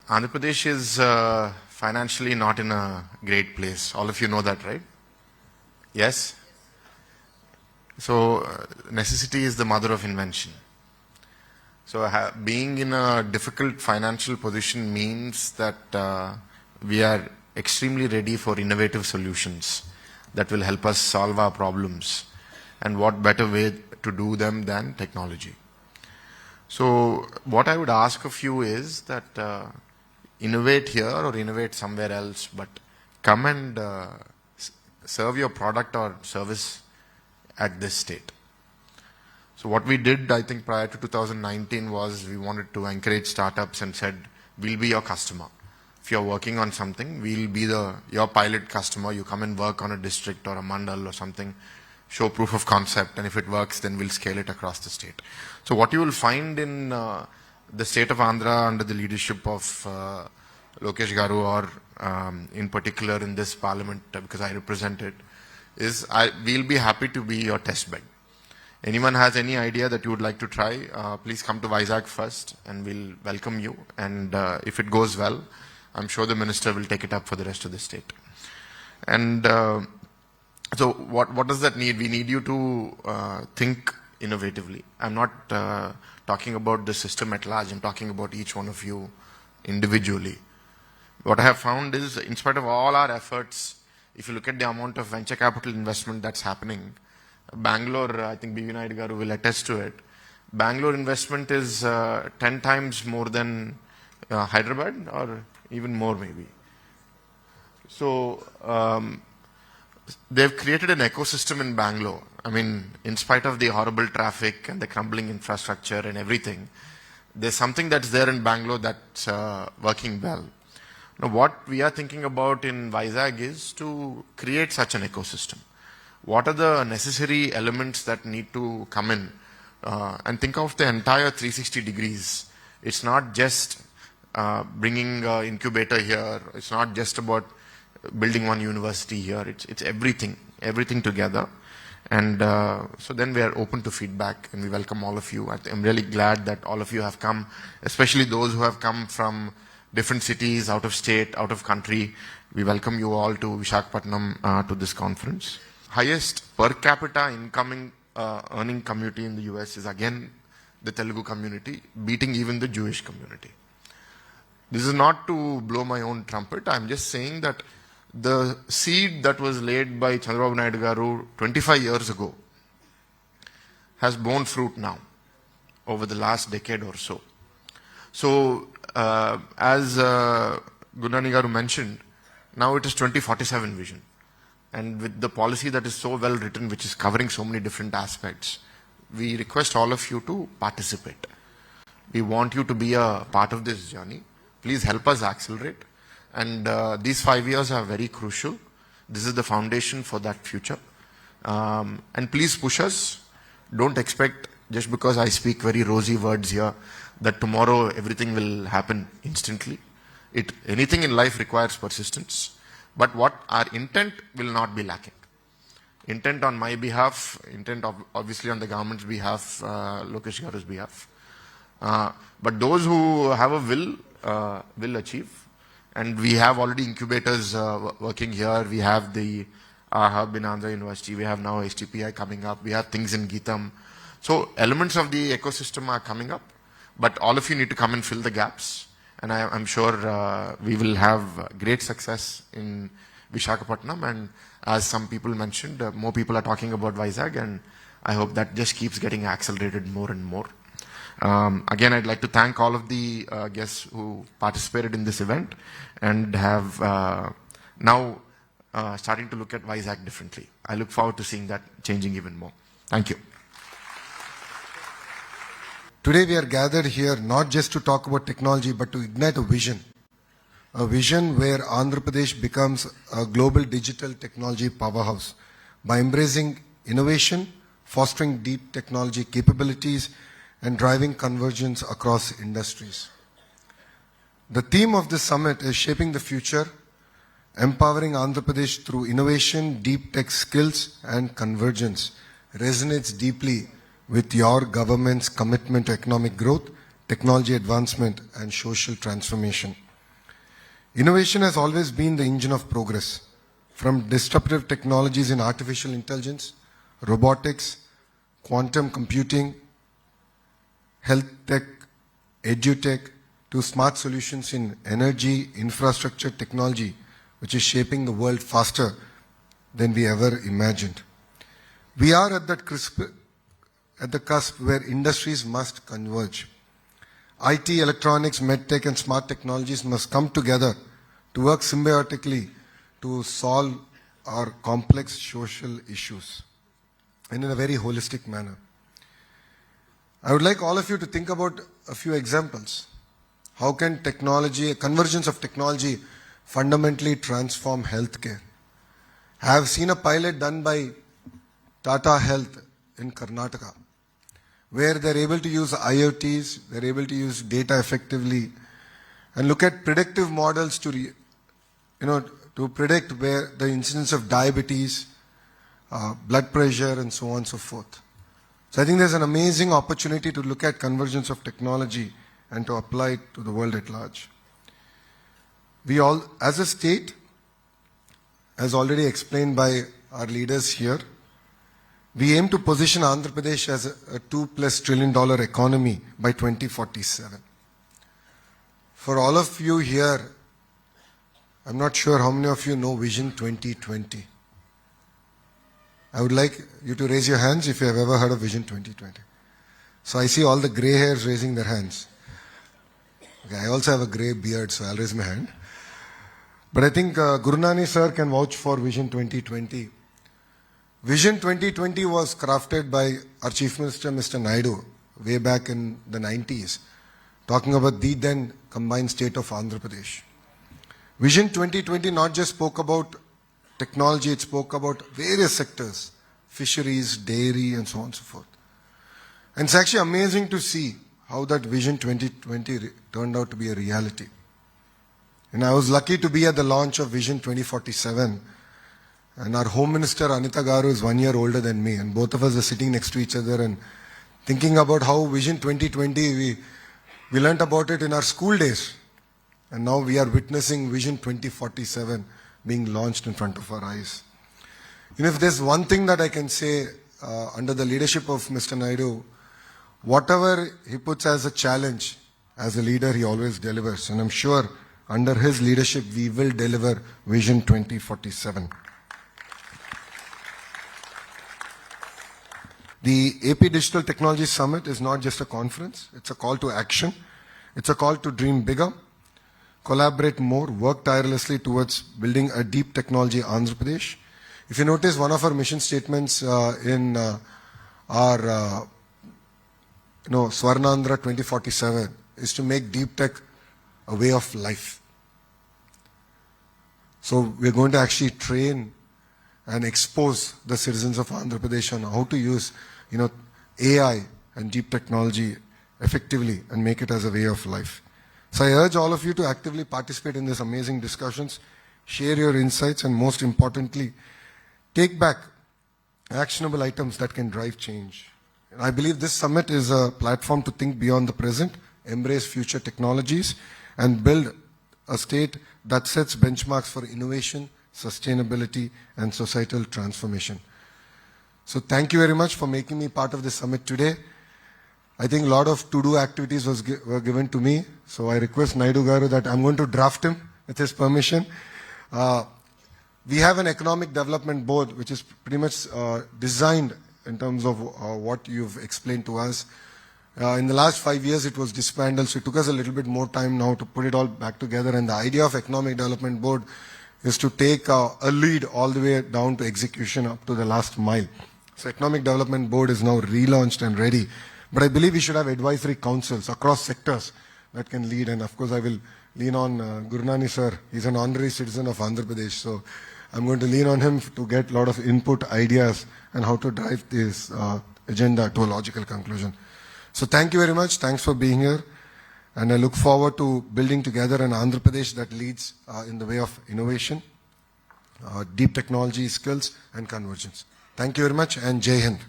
Andhra Pradesh is financially not in a great place. All of you know that, right? Yes? So, necessity is the mother of invention. So, being in a difficult financial position means that we are extremely ready for innovative solutions that will help us solve our problems. And what better way to do them than technology? So, what I would ask of you is that innovate here or innovate somewhere else, but come and serve your product or service at this state. So what we did, I think, prior to 2019 was we wanted to encourage startups and said, we'll be your customer. If you're working on something, we'll be your pilot customer. You come and work on a district or a mandal or something, show proof of concept, and if it works, then we'll scale it across the state. So what you will find in the state of Andhra under the leadership of Lokesh Garu, or in particular in this parliament, because I represent it, is we'll be happy to be your test bed. Anyone has any idea that you would like to try, please come to Vizag first and we'll welcome you. And if it goes well, I'm sure the minister will take it up for the rest of the state. And so what does that need? We need you to think innovatively. I'm not talking about the system at large. I'm talking about each one of you individually. What I have found is, in spite of all our efforts, if you look at the amount of venture capital investment that's happening, Bangalore, I think B.V. Naidu Garu will attest to it, Bangalore investment is 10 times more than Hyderabad, or even more maybe. So they've created an ecosystem in Bangalore. I mean, in spite of the horrible traffic and the crumbling infrastructure and everything, there's something that's there in Bangalore that's working well. Now, what we are thinking about in Vizag is to create such an ecosystem. What are the necessary elements that need to come in? And think of the entire 360 degrees. It's not just bringing an incubator here. It's not just about building one university here. It's everything together. And so then we are open to feedback and we welcome all of you. I'm really glad that all of you have come, especially those who have come from different cities, out of state, out of country. We welcome you all to Visakhapatnam to this conference. Highest per capita incoming earning community in the US is again the Telugu community, beating even the Jewish community. This is not to blow my own trumpet. I'm just saying that the seed that was laid by Chandrababu Naidu Garu 25 years ago has borne fruit now over the last decade or so. So as Gundani Garu mentioned, now it is 2047 vision. And with the policy that is so well written, which is covering so many different aspects, we request all of you to participate. We want you to be a part of this journey. Please help us accelerate. And these 5 years are very crucial. This is the foundation for that future. And please push us. Don't expect, just because I speak very rosy words here, that tomorrow everything will happen instantly. Anything in life requires persistence. But what our intent will not be lacking. Intent on my behalf, intent obviously on the government's behalf, Lokesh Garu's behalf. But those who have a will achieve. And we have already incubators working here. We have the hub in Andhra University. We have now HTPI coming up. We have things in Geetam. So elements of the ecosystem are coming up. But all of you need to come and fill the gaps. And I'm sure we will have great success in Visakhapatnam. And as some people mentioned, more people are talking about Vizag. And I hope that just keeps getting accelerated more and more. Again, I'd like to thank all of the guests who participated in this event and have now starting to look at Vizag differently. I look forward to seeing that changing even more. Thank you. Today we are gathered here not just to talk about technology, but to ignite a vision where Andhra Pradesh becomes a global digital technology powerhouse by embracing innovation, fostering deep technology capabilities, and driving convergence across industries. The theme of this summit is Shaping the Future, empowering Andhra Pradesh through innovation, deep tech skills, and convergence. Resonates deeply with your government's commitment to economic growth, technology advancement, and social transformation. Innovation has always been the engine of progress. From disruptive technologies in artificial intelligence, robotics, quantum computing, health tech, edutech, to smart solutions in energy, infrastructure, technology, which is shaping the world faster than we ever imagined. We are at the cusp where industries must converge. IT, electronics, medtech, and smart technologies must come together to work symbiotically to solve our complex social issues and in a very holistic manner. I would like all of you to think about a few examples. How can technology, a convergence of technology, fundamentally transform healthcare? I have seen a pilot done by Tata Health in Karnataka, where they're able to use IoTs, they're able to use data effectively, and look at predictive models to predict where the incidence of diabetes, blood pressure, and so on and so forth. So I think there's an amazing opportunity to look at convergence of technology and to apply it to the world at large. We all, as a state, as already explained by our leaders here, we aim to position Andhra Pradesh as a $2+ trillion economy by 2047. For all of you here, I'm not sure how many of you know Vision 2020. I would like you to raise your hands if you have ever heard of Vision 2020. So I see all the gray hairs raising their hands. Okay, I also have a gray beard, so I'll raise my hand. But I think Gurunani sir can vouch for Vision 2020. Vision 2020 was crafted by our Chief Minister, Mr. Naidu, way back in the 90s, talking about the then combined state of Andhra Pradesh. Vision 2020 not just spoke about technology, it spoke about various sectors, fisheries, dairy, and so on and so forth. And it's actually amazing to see how that Vision 2020 turned out to be a reality. And I was lucky to be at the launch of Vision 2047. And our Home Minister, Anita Garu, is 1 year older than me. And both of us are sitting next to each other and thinking about how Vision 2020, we learnt about it in our school days. And now we are witnessing Vision 2047 being launched in front of our eyes. If there's one thing that I can say under the leadership of Mr. Naidu, whatever he puts as a challenge, as a leader, he always delivers. And I'm sure under his leadership, we will deliver Vision 2047. The AP Digital Technology Summit is not just a conference, it's a call to action. It's a call to dream bigger, collaborate more, work tirelessly towards building a deep technology Andhra Pradesh. If you notice, one of our mission statements in our Swarnandhra 2047 is to make deep tech a way of life. So we're going to actually train and expose the citizens of Andhra Pradesh on how to use AI and deep technology effectively and make it as a way of life. So I urge all of you to actively participate in these amazing discussions, share your insights, and most importantly, take back actionable items that can drive change. And I believe this summit is a platform to think beyond the present, embrace future technologies, and build a state that sets benchmarks for innovation, sustainability, and societal transformation. So thank you very much for making me part of this summit today. I think a lot of to-do activities were given to me. So I request Naidu Garu that I'm going to draft him with his permission. We have an economic development board which is pretty much designed in terms of what you've explained to us. In the last 5 years, it was disbanded, so it took us a little bit more time now to put it all back together. And the idea of Economic Development Board is to take a lead all the way down to execution up to the last mile. So Economic Development Board is now relaunched and ready. But I believe we should have advisory councils across sectors that can lead. And of course, I will lean on Gurunani sir. He's an honorary citizen of Andhra Pradesh. So I'm going to lean on him to get a lot of input, ideas, and how to drive this agenda to a logical conclusion. So thank you very much. Thanks for being here. And I look forward to building together an Andhra Pradesh that leads in the way of innovation, deep technology skills, and convergence. Thank you very much, and Jai Hind.